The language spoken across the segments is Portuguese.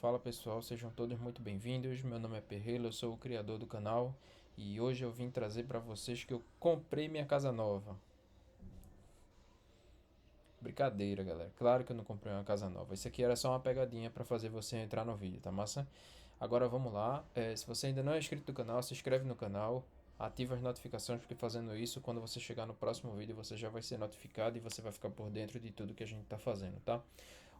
Fala pessoal, sejam todos muito bem-vindos. Meu nome é Perrelo, eu sou o criador do canal e hoje eu vim trazer para vocês que eu comprei minha casa nova. Brincadeira, galera. Claro que eu não comprei uma casa nova. Isso aqui era só uma pegadinha para fazer você entrar no vídeo, tá massa? Agora vamos lá. Se você ainda não é inscrito no canal, se inscreve no canal, ativa as notificações, porque fazendo isso, quando você chegar no próximo vídeo, você já vai ser notificado e você vai ficar por dentro de tudo que a gente está fazendo, tá?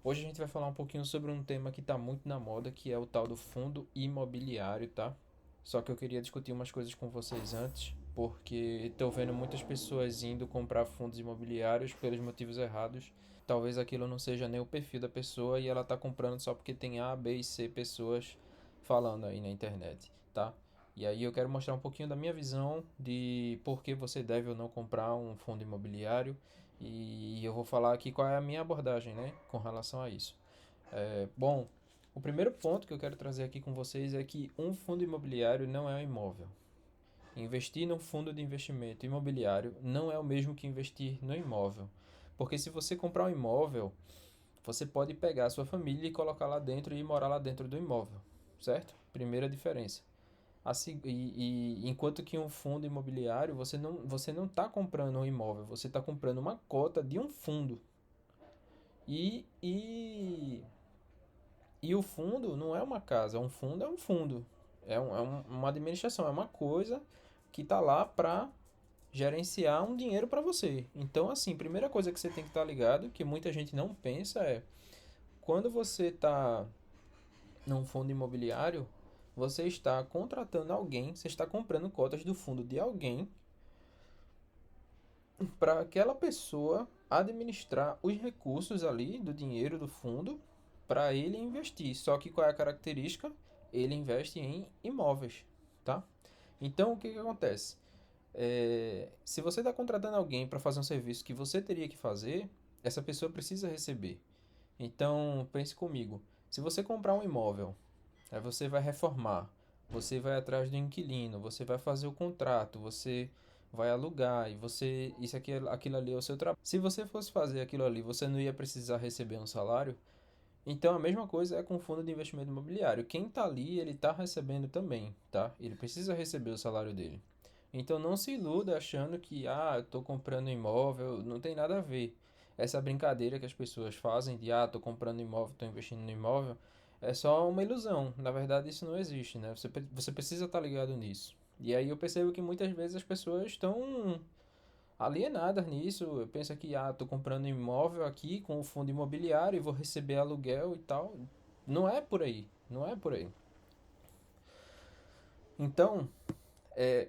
Hoje a gente vai falar um pouquinho sobre um tema que está muito na moda, que é o tal do fundo imobiliário, tá? Só que eu queria discutir umas coisas com vocês antes, porque estou vendo muitas pessoas indo comprar fundos imobiliários pelos motivos errados. Talvez aquilo não seja nem o perfil da pessoa e ela está comprando só porque tem A, B e C pessoas falando aí na internet, tá? E aí eu quero mostrar um pouquinho da minha visão de por que você deve ou não comprar um fundo imobiliário e eu vou falar aqui qual é a minha abordagem, né, com relação a isso. Bom, o primeiro ponto que eu quero trazer aqui com vocês é que um fundo imobiliário não é um imóvel. Investir num fundo de investimento imobiliário não é o mesmo que investir no imóvel. Porque se você comprar um imóvel, você pode pegar a sua família e colocar lá dentro e morar lá dentro do imóvel, certo? Primeira diferença. Enquanto que um fundo imobiliário, você não está comprando um imóvel, você está comprando uma cota de um fundo. E, e, e o fundo não é uma casa, um fundo é um fundo. Uma administração, é uma coisa que está lá para gerenciar um dinheiro para você. Então, assim, primeira coisa que você tem que estar ligado, que muita gente não pensa, é quando você está num fundo imobiliário, você está contratando alguém, você está comprando cotas do fundo de alguém para aquela pessoa administrar os recursos ali do dinheiro do fundo para ele investir. Só que qual é a característica? Ele investe em imóveis, tá? Então o que que acontece? Se você está contratando alguém para fazer um serviço que você teria que fazer, essa pessoa precisa receber. Então pense comigo. Se você comprar um imóvel, aí você vai reformar, você vai atrás do inquilino, você vai fazer o contrato, você vai alugar e você isso aqui aquilo ali é o seu trabalho. Se você fosse fazer aquilo ali, você não ia precisar receber um salário. Então a mesma coisa é com o fundo de investimento imobiliário. Quem está ali, ele está recebendo também, tá? Ele precisa receber o salário dele. Então não se iluda achando que eu estou comprando imóvel, não tem nada a ver. Essa brincadeira que as pessoas fazem de estou comprando imóvel, estou investindo no imóvel, é só uma ilusão. Na verdade isso não existe, né? Você precisa estar ligado nisso. E aí eu percebo que muitas vezes as pessoas estão alienadas nisso. Eu penso que estou comprando imóvel aqui com o fundo imobiliário e vou receber aluguel e tal. Não é por aí, não é por aí. Então, é,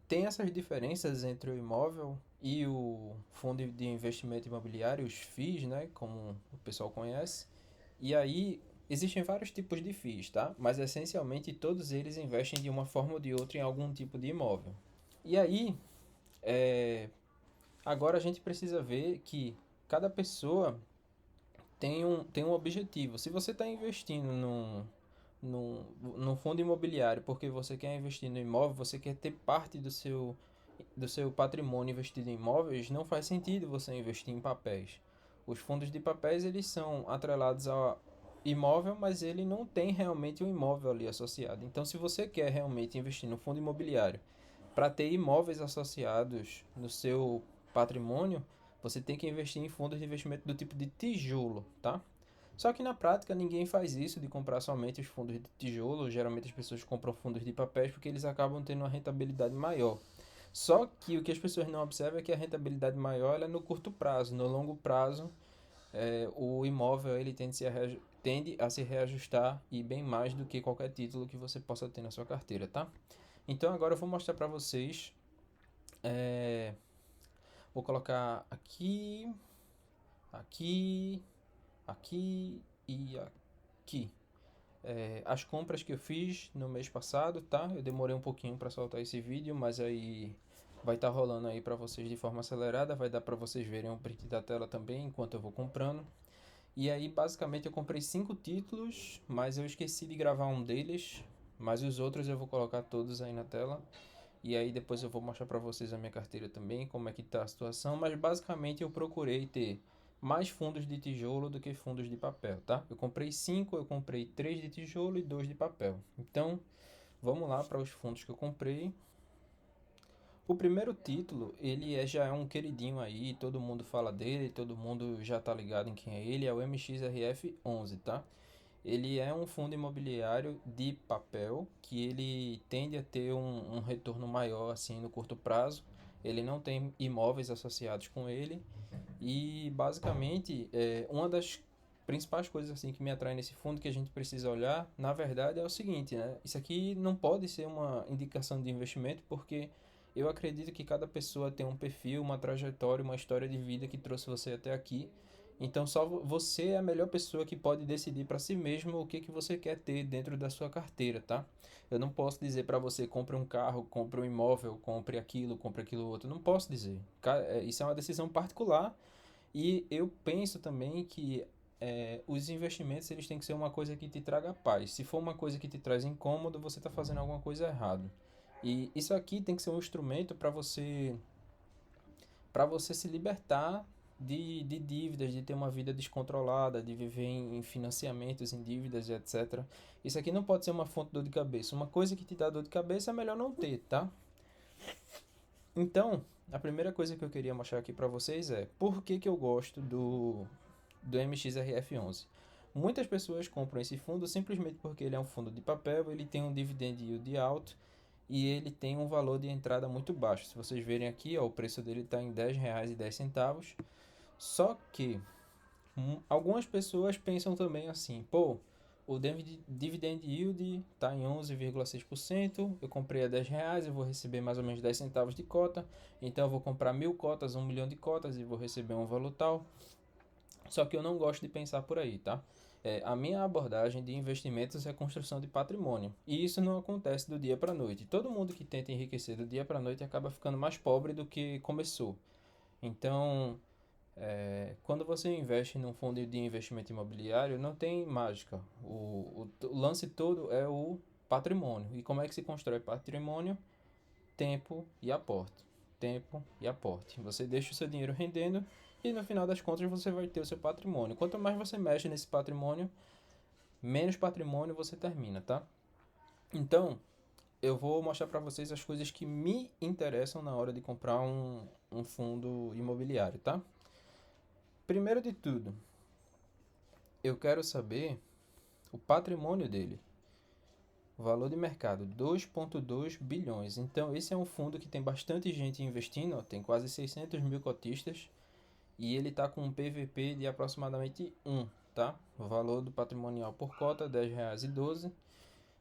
tem essas diferenças entre o imóvel e o fundo de investimento imobiliário, os FIIs, né, como o pessoal conhece. E aí existem vários tipos de FIIs, tá? Mas essencialmente todos eles investem de uma forma ou de outra em algum tipo de imóvel. E aí, é, agora a gente precisa ver que cada pessoa tem um objetivo. Se você está investindo num fundo imobiliário porque você quer investir no imóvel, você quer ter parte do seu patrimônio investido em imóveis, não faz sentido você investir em papéis. Os fundos de papéis eles são atrelados ao imóvel, mas ele não tem realmente um imóvel ali associado. Então, se você quer realmente investir no fundo imobiliário para ter imóveis associados no seu patrimônio, você tem que investir em fundos de investimento do tipo de tijolo, tá? Só que na prática ninguém faz isso de comprar somente os fundos de tijolo. Geralmente as pessoas compram fundos de papéis porque eles acabam tendo uma rentabilidade maior. Só que o que as pessoas não observam é que a rentabilidade maior é no curto prazo. No longo prazo, o imóvel ele tende a se reajustar e bem mais do que qualquer título que você possa ter na sua carteira, tá? Então agora eu vou mostrar para vocês. é, Vou colocar aqui, aqui, aqui e aqui. As compras que eu fiz no mês passado, tá? Eu demorei um pouquinho para soltar esse vídeo, mas aí vai estar rolando aí para vocês de forma acelerada, vai dar para vocês verem um print da tela também enquanto eu vou comprando. E aí basicamente eu comprei 5 títulos, mas eu esqueci de gravar um deles, mas os outros eu vou colocar todos aí na tela. E aí depois eu vou mostrar para vocês a minha carteira também, como é que tá a situação, mas basicamente eu procurei ter mais fundos de tijolo do que fundos de papel, tá? Eu comprei 5, eu comprei 3 de tijolo e 2 de papel. Então, vamos lá para os fundos que eu comprei. O primeiro título, já é um queridinho aí, todo mundo fala dele, todo mundo já tá ligado em quem é ele, é o MXRF11, tá? Ele é um fundo imobiliário de papel que ele tende a ter um retorno maior assim no curto prazo. Ele não tem imóveis associados com ele e basicamente uma das principais coisas assim que me atrai nesse fundo que a gente precisa olhar, na verdade, é o seguinte, né? Isso aqui não pode ser uma indicação de investimento porque eu acredito que cada pessoa tem um perfil, uma trajetória, uma história de vida que trouxe você até aqui. Então só você é a melhor pessoa que pode decidir para si mesmo o que que você quer ter dentro da sua carteira, tá? Eu não posso dizer para você compre um carro, compre um imóvel, compre aquilo outro. Não posso dizer. Isso é uma decisão particular e eu penso também que os investimentos eles têm que ser uma coisa que te traga paz. Se for uma coisa que te traz incômodo, você está fazendo alguma coisa errada. E isso aqui tem que ser um instrumento para você se libertar de dívidas, de ter uma vida descontrolada, de viver em financiamentos, em dívidas, etc. Isso aqui não pode ser uma fonte de dor de cabeça. Uma coisa que te dá dor de cabeça é melhor não ter, tá? Então, a primeira coisa que eu queria mostrar aqui para vocês é por que que eu gosto do MXRF11. Muitas pessoas compram esse fundo simplesmente porque ele é um fundo de papel, ele tem um dividend yield alto e ele tem um valor de entrada muito baixo. Se vocês verem aqui, ó, o preço dele está em R$ 10,10. Só que algumas pessoas pensam também assim, pô, o dividend yield está em 11,6%, eu comprei a R$ 10, eu vou receber mais ou menos 10 centavos de cota, então eu vou comprar 1.000 cotas, 1 milhão de cotas e vou receber um valor tal. Só que eu não gosto de pensar por aí, tá? A minha abordagem de investimentos é construção de patrimônio. E isso não acontece do dia para a noite. Todo mundo que tenta enriquecer do dia para a noite acaba ficando mais pobre do que começou. Então, quando você investe num fundo de investimento imobiliário, não tem mágica. O lance todo é o patrimônio. E como é que se constrói patrimônio? Tempo e aporte. Tempo e aporte. Você deixa o seu dinheiro rendendo e no final das contas você vai ter o seu patrimônio. Quanto mais você mexe nesse patrimônio, menos patrimônio você termina, tá? Então, eu vou mostrar para vocês as coisas que me interessam na hora de comprar um fundo imobiliário, tá? Primeiro de tudo, eu quero saber o patrimônio dele. O valor de mercado, 2,2 bilhões. Então, esse é um fundo que tem bastante gente investindo, ó, tem quase 600 mil cotistas. E ele está com um PVP de aproximadamente 1, tá? O valor do patrimonial por cota, R$ 10,12.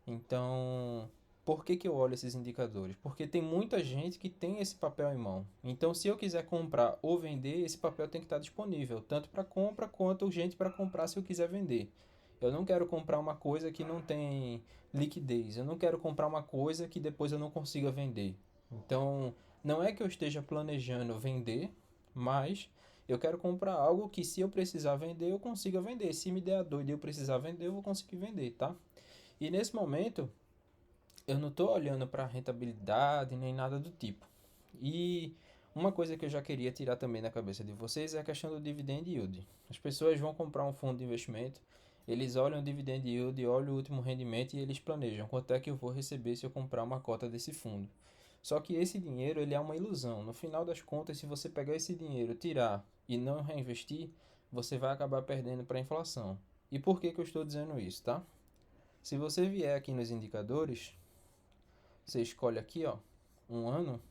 Então, por que que eu olho esses indicadores? Porque tem muita gente que tem esse papel em mão. Então, se eu quiser comprar ou vender, esse papel tem que estar disponível, tanto para compra quanto gente para comprar se eu quiser vender. Eu não quero comprar uma coisa que não tem liquidez. Eu não quero comprar uma coisa que depois eu não consiga vender. Então, não é que eu esteja planejando vender, mas eu quero comprar algo que se eu precisar vender, eu consiga vender. Se me der a dor de eu precisar vender, eu vou conseguir vender, tá? E nesse momento, eu não estou olhando para rentabilidade nem nada do tipo. E uma coisa que eu já queria tirar também da cabeça de vocês é a questão do dividend yield. As pessoas vão comprar um fundo de investimento, eles olham o dividend yield, olham o último rendimento e eles planejam quanto é que eu vou receber se eu comprar uma cota desse fundo. Só que esse dinheiro ele é uma ilusão. No final das contas, se você pegar esse dinheiro, tirar e não reinvestir, você vai acabar perdendo para a inflação. E por que que eu estou dizendo isso, tá? Se você vier aqui nos indicadores, você escolhe aqui, ó, um ano.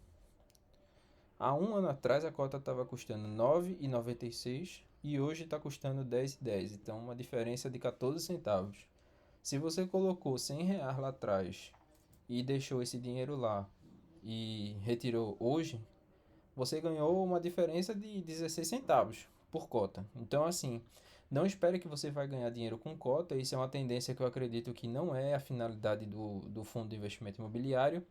Há um ano atrás a cota estava custando R$ 9,96 e hoje está custando R$ 10,10. Então, uma diferença de 14 centavos. Se você colocou R$ 100 lá atrás e deixou esse dinheiro lá e retirou hoje, você ganhou uma diferença de 16 centavos por cota. Então, assim, não espere que você vai ganhar dinheiro com cota. Isso é uma tendência que eu acredito que não é a finalidade do fundo de investimento imobiliário.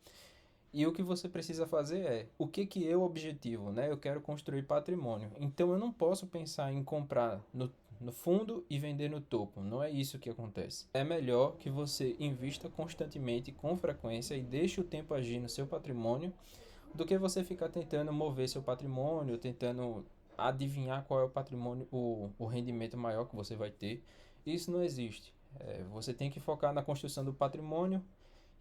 E o que você precisa fazer é, o que que eu objetivo, né? Eu quero construir patrimônio. Então, eu não posso pensar em comprar no fundo e vender no topo. Não é isso que acontece. É melhor que você invista constantemente, com frequência e deixe o tempo agir no seu patrimônio do que você ficar tentando mover seu patrimônio, tentando adivinhar qual é o patrimônio, o rendimento maior que você vai ter. Isso não existe. Você tem que focar na construção do patrimônio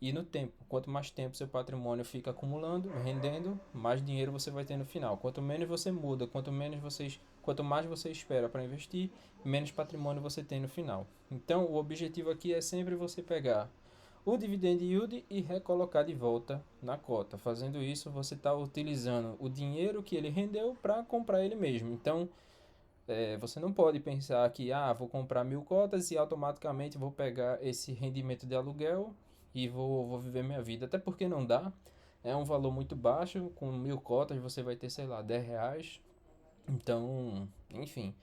e no tempo. Quanto mais tempo seu patrimônio fica acumulando, rendendo, mais dinheiro você vai ter no final. Quanto menos você muda, quanto mais você espera para investir, menos patrimônio você tem no final. Então, o objetivo aqui é sempre você pegar o dividend yield e recolocar de volta na cota. Fazendo isso, você está utilizando o dinheiro que ele rendeu para comprar ele mesmo. Então, você não pode pensar que vou comprar 1.000 cotas e automaticamente vou pegar esse rendimento de aluguel e vou viver minha vida. Até porque não dá. É um valor muito baixo. Com 1.000 cotas você vai ter, sei lá, R$ 10. Então, enfim,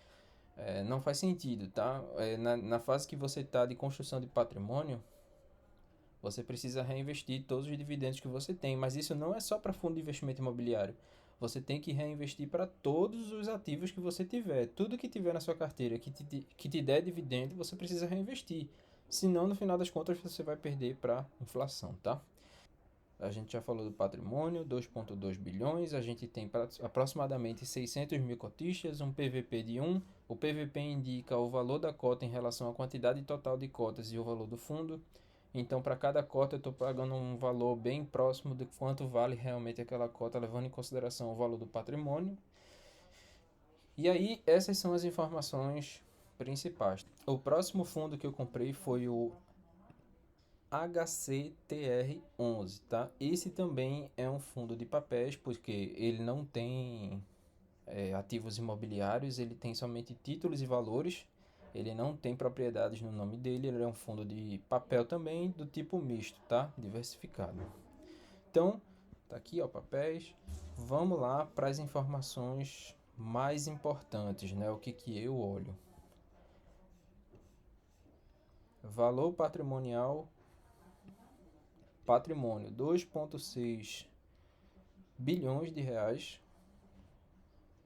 não faz sentido, tá? Na fase que você está de construção de patrimônio, você precisa reinvestir todos os dividendos que você tem, mas isso não é só para fundo de investimento imobiliário. Você tem que reinvestir para todos os ativos que você tiver. Tudo que tiver na sua carteira que te der dividendo, você precisa reinvestir. Senão, no final das contas, você vai perder para inflação, tá? A gente já falou do patrimônio, 2,2 bilhões. A gente tem aproximadamente 600 mil cotistas, um PVP de 1. O PVP indica o valor da cota em relação à quantidade total de cotas e o valor do fundo. Então, para cada cota, eu estou pagando um valor bem próximo de quanto vale realmente aquela cota, levando em consideração o valor do patrimônio. E aí, essas são as informações principais. O próximo fundo que eu comprei foi o HCTR11, tá? Esse também é um fundo de papéis, porque ele não tem ativos imobiliários, ele tem somente títulos e valores. Ele não tem propriedades no nome dele, ele é um fundo de papel também, do tipo misto, tá? Diversificado. Então, tá aqui, ó, papéis. Vamos lá para as informações mais importantes, né? O que eu olho? Valor patrimonial, patrimônio, 2,6 bilhões de reais.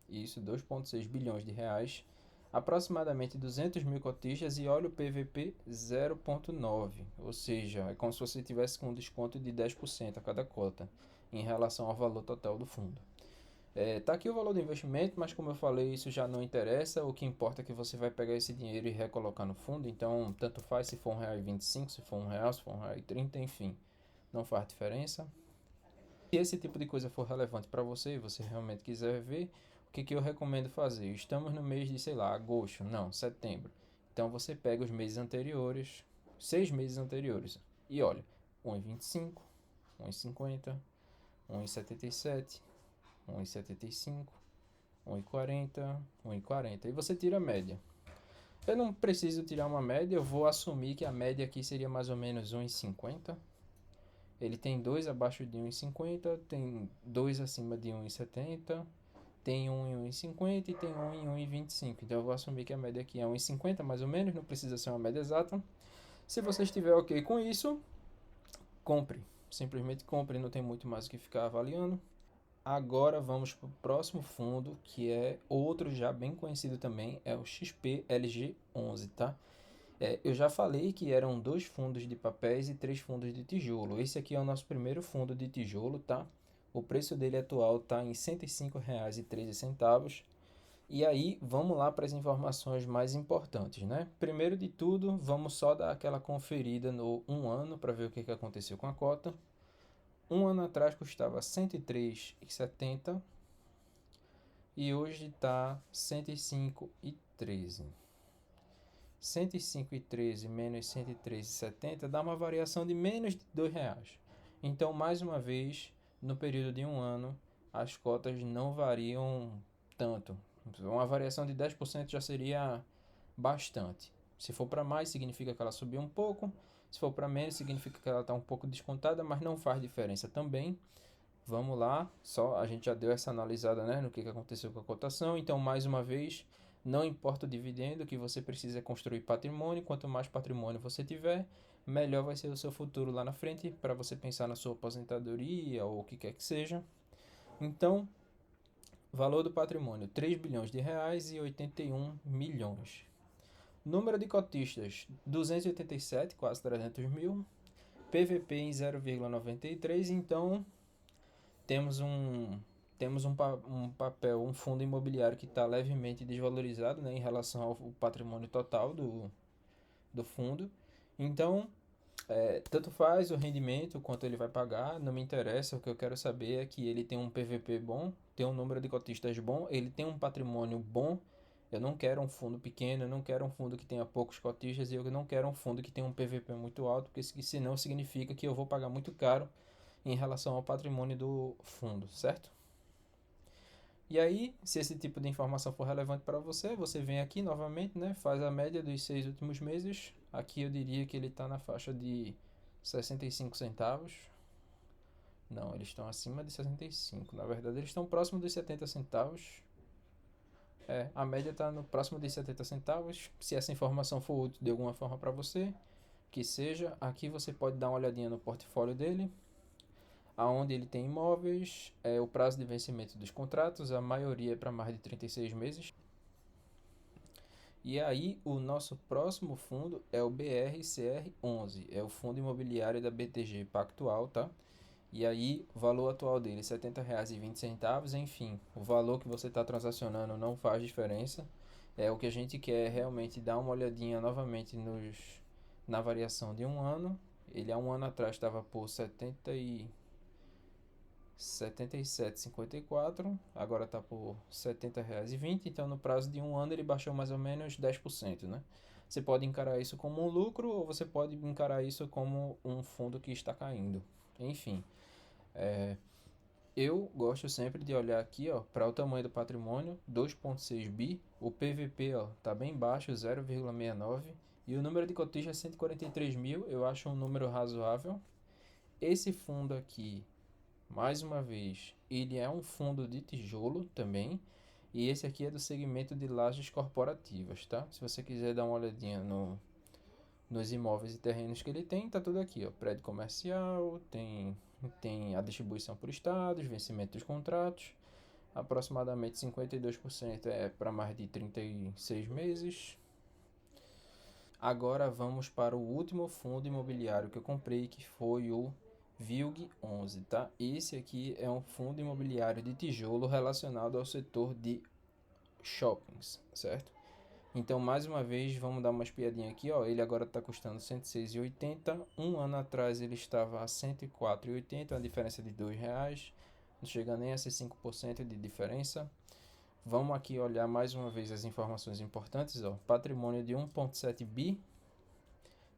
Isso, 2,6 bilhões de reais. Aproximadamente 200 mil cotistas e olha o PVP 0,9, ou seja, é como se você tivesse com um desconto de 10% a cada cota em relação ao valor total do fundo. Tá aqui o valor do investimento, mas como eu falei, isso já não interessa. O que importa é que você vai pegar esse dinheiro e recolocar no fundo. Então, tanto faz se for R$ 1,25, se for R$ 1, se for R$ 1,30, enfim, não faz diferença. Se esse tipo de coisa for relevante para você e você realmente quiser ver, o que eu recomendo fazer? Estamos no mês de, sei lá, agosto, não, setembro. Então você pega os meses anteriores, 6 meses anteriores, e olha, 1,25, 1,50, 1,77, 1,75, 1,40, 1,40. E você tira a média. Eu não preciso tirar uma média, eu vou assumir que a média aqui seria mais ou menos 1,50. Ele tem 2 abaixo de 1,50, tem 2 acima de 1,70, tem 1 em 1,50 e tem 1 em 1,25. Então eu vou assumir que a média aqui é 1,50 mais ou menos, não precisa ser uma média exata. Se você estiver ok com isso, compre. Simplesmente compre, não tem muito mais o que ficar avaliando. Agora vamos para o próximo fundo, que é outro já bem conhecido também, é o XPLG11, tá? Eu já falei que eram 2 fundos de papéis e 3 fundos de tijolo. Esse aqui é o nosso primeiro fundo de tijolo, tá? O preço dele atual está em R$ 105,13. E aí, vamos lá para as informações mais importantes, né? Primeiro de tudo, vamos só dar aquela conferida no 1 ano para ver o que aconteceu com a cota. 1 ano atrás custava R$ 103,70 e hoje está R$ 105,13. 105,13 menos 103,70 dá uma variação de menos de R$ 2. Então, mais uma vez, no período de 1 ano, as cotas não variam tanto. Uma variação de 10% já seria bastante. Se for para mais, significa que ela subiu um pouco. Se for para menos, significa que ela está um pouco descontada, mas não faz diferença também. Vamos lá, só a gente já deu essa analisada, né, no que aconteceu com a cotação. Então, mais uma vez, não importa o dividendo, o que você precisa é construir patrimônio. Quanto mais patrimônio você tiver, melhor vai ser o seu futuro lá na frente para você pensar na sua aposentadoria ou o que quer que seja. Então, valor do patrimônio, R$ 3 bilhões de reais e 81 milhões. Número de cotistas, 287, quase 300 mil. PVP em 0,93, então temos temos um papel, um fundo imobiliário que está levemente desvalorizado, né, em relação ao patrimônio total do fundo. Então, tanto faz o rendimento, quanto ele vai pagar, não me interessa. O que eu quero saber é que ele tem um PVP bom, tem um número de cotistas bom, ele tem um patrimônio bom. Eu não quero um fundo pequeno, eu não quero um fundo que tenha poucos cotistas, e eu não quero um fundo que tenha um PVP muito alto, porque senão significa que eu vou pagar muito caro em relação ao patrimônio do fundo, certo? E aí, se esse tipo de informação for relevante para você, você vem aqui novamente, né, faz a média dos 6 últimos meses. Aqui eu diria que ele está na faixa de 65 centavos. Não, eles estão acima de 65. Na verdade, eles estão próximo dos 70 centavos. A média está no próximo de 70 centavos. Se essa informação for útil de alguma forma para você, que seja, aqui você pode dar uma olhadinha no portfólio dele, aonde ele tem imóveis, o prazo de vencimento dos contratos, a maioria é para mais de 36 meses. E aí, o nosso próximo fundo é o BRCR11, é o fundo imobiliário da BTG Pactual, tá? E aí, o valor atual dele é R$ 70,20, enfim, o valor que você está transacionando não faz diferença. O que a gente quer é realmente dar uma olhadinha novamente na variação de um ano. Ele há um ano atrás estava por 77,54, agora está por R$ 70,20, então no prazo de um ano ele baixou mais ou menos 10%, né? Você pode encarar isso como um lucro, ou você pode encarar isso como um fundo que está caindo. Enfim, eu gosto sempre de olhar aqui, ó, para o tamanho do patrimônio, 2,6 bi, o PVP, ó, tá bem baixo, 0,69, e o número de cotistas é 143 mil, eu acho um número razoável. Esse fundo aqui, mais uma vez, ele é um fundo de tijolo também, e esse aqui é do segmento de lajes corporativas, tá? Se você quiser dar uma olhadinha nos imóveis e terrenos que ele tem, tá tudo aqui, ó. Prédio comercial, tem a distribuição por estados, vencimento dos contratos, aproximadamente 52% é para mais de 36 meses. Agora vamos para o último fundo imobiliário que eu comprei, que foi o VILG11, tá? Esse aqui é um fundo imobiliário de tijolo relacionado ao setor de shoppings, certo? Então, mais uma vez, vamos dar uma espiadinha aqui, ó. Ele agora está custando R$ 106,80. Um ano atrás ele estava a R$ 104,80, uma diferença de R$ 2. Não chega nem a ser 5% de diferença. Vamos aqui olhar mais uma vez as informações importantes, ó. Patrimônio de 1,7 bi,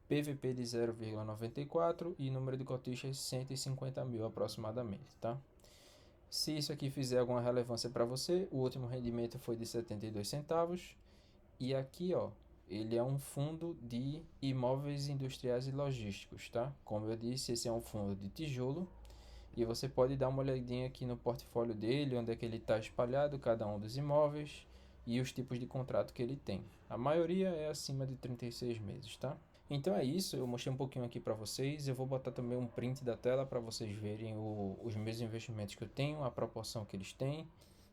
PVP de 0,94 e número de cotistas 150 mil aproximadamente, tá? Se isso aqui fizer alguma relevância para você, o último rendimento foi de 72 centavos. E aqui, ó, ele é um fundo de imóveis industriais e logísticos, tá? Como eu disse, esse é um fundo de tijolo. E você pode dar uma olhadinha aqui no portfólio dele, onde é que ele está espalhado, cada um dos imóveis e os tipos de contrato que ele tem. A maioria é acima de 36 meses, tá? Então é isso, eu mostrei um pouquinho aqui para vocês. Eu vou botar também um print da tela para vocês verem os meus investimentos que eu tenho, a proporção que eles têm.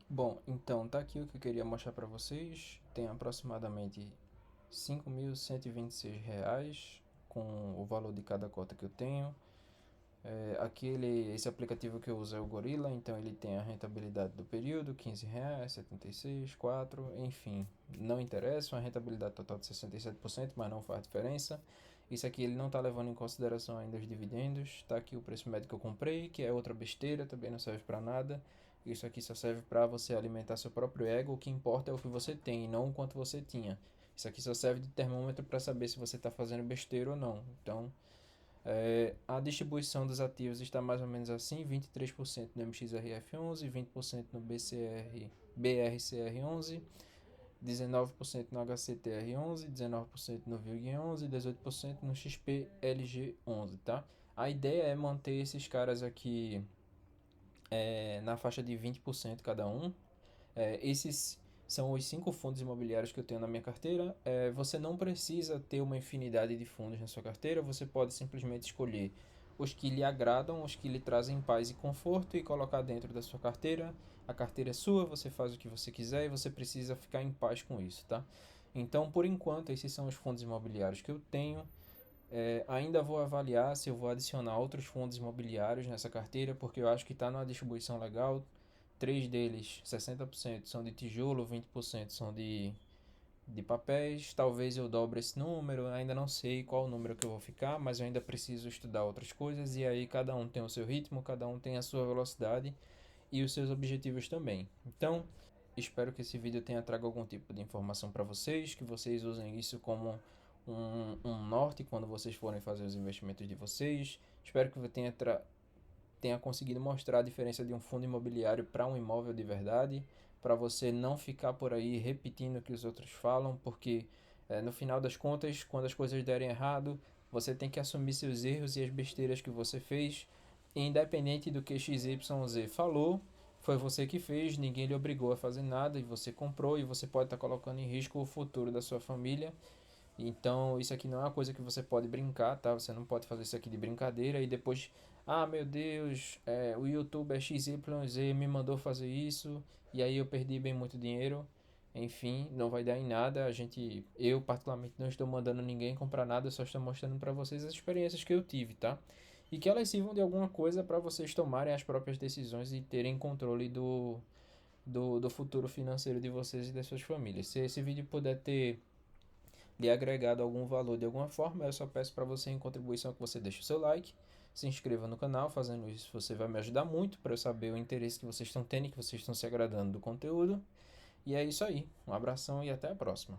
Bom, então tá aqui o que eu queria mostrar para vocês. Tem aproximadamente R$ 5.126 com o valor de cada cota que eu tenho. Esse aplicativo que eu uso é o Gorilla, então ele tem a rentabilidade do período, R$ 15, 76, 4, enfim, não interessa, uma rentabilidade total de 67%, mas não faz diferença. Isso aqui ele não está levando em consideração ainda os dividendos. Está aqui o preço médio que eu comprei, que é outra besteira, também não serve para nada. Isso aqui só serve para você alimentar seu próprio ego. O que importa é o que você tem, e não o quanto você tinha. Isso aqui só serve de termômetro para saber se você está fazendo besteira ou não. Então, a distribuição dos ativos está mais ou menos assim: 23% no MXRF11, 20% no BRCR11, 19% no HCTR11, 19% no VILG11 e 18% no XPLG11, tá? A ideia é manter esses caras aqui na faixa de 20% cada um. Esses são os 5 fundos imobiliários que eu tenho na minha carteira. Você não precisa ter uma infinidade de fundos na sua carteira, você pode simplesmente escolher os que lhe agradam, os que lhe trazem paz e conforto e colocar dentro da sua carteira. A carteira é sua, você faz o que você quiser e você precisa ficar em paz com isso, tá? Então, por enquanto, esses são os fundos imobiliários que eu tenho. Ainda vou avaliar se eu vou adicionar outros fundos imobiliários nessa carteira, porque eu acho que está numa distribuição legal. 3 deles, 60% são de tijolo, 20% são de papéis. Talvez eu dobre esse número, ainda não sei qual o número que eu vou ficar, mas eu ainda preciso estudar outras coisas. E aí cada um tem o seu ritmo, cada um tem a sua velocidade e os seus objetivos também. Então, espero que esse vídeo tenha trago algum tipo de informação para vocês, que vocês usem isso como um norte quando vocês forem fazer os investimentos de vocês. Espero que eu tenha conseguido mostrar a diferença de um fundo imobiliário para um imóvel de verdade, para você não ficar por aí repetindo o que os outros falam, porque no final das contas, quando as coisas derem errado, você tem que assumir seus erros e as besteiras que você fez, independente do que XYZ falou. Foi você que fez, ninguém lhe obrigou a fazer nada e você comprou, e você pode estar colocando em risco o futuro da sua família. Então, isso aqui não é uma coisa que você pode brincar, tá? Você não pode fazer isso aqui de brincadeira e depois, ah, meu Deus, o youtuber XYZ me mandou fazer isso e aí eu perdi bem muito dinheiro. Enfim, não vai dar em nada. Eu particularmente não estou mandando ninguém comprar nada, eu só estou mostrando para vocês as experiências que eu tive, tá? E que elas sirvam de alguma coisa para vocês tomarem as próprias decisões e terem controle do futuro financeiro de vocês e das suas famílias. Se esse vídeo puder ter lhe agregado algum valor de alguma forma, eu só peço para você, em contribuição, que você deixe o seu like, se inscreva no canal. Fazendo isso você vai me ajudar muito para eu saber o interesse que vocês estão tendo e que vocês estão se agradando do conteúdo. E é isso aí, um abração e até a próxima.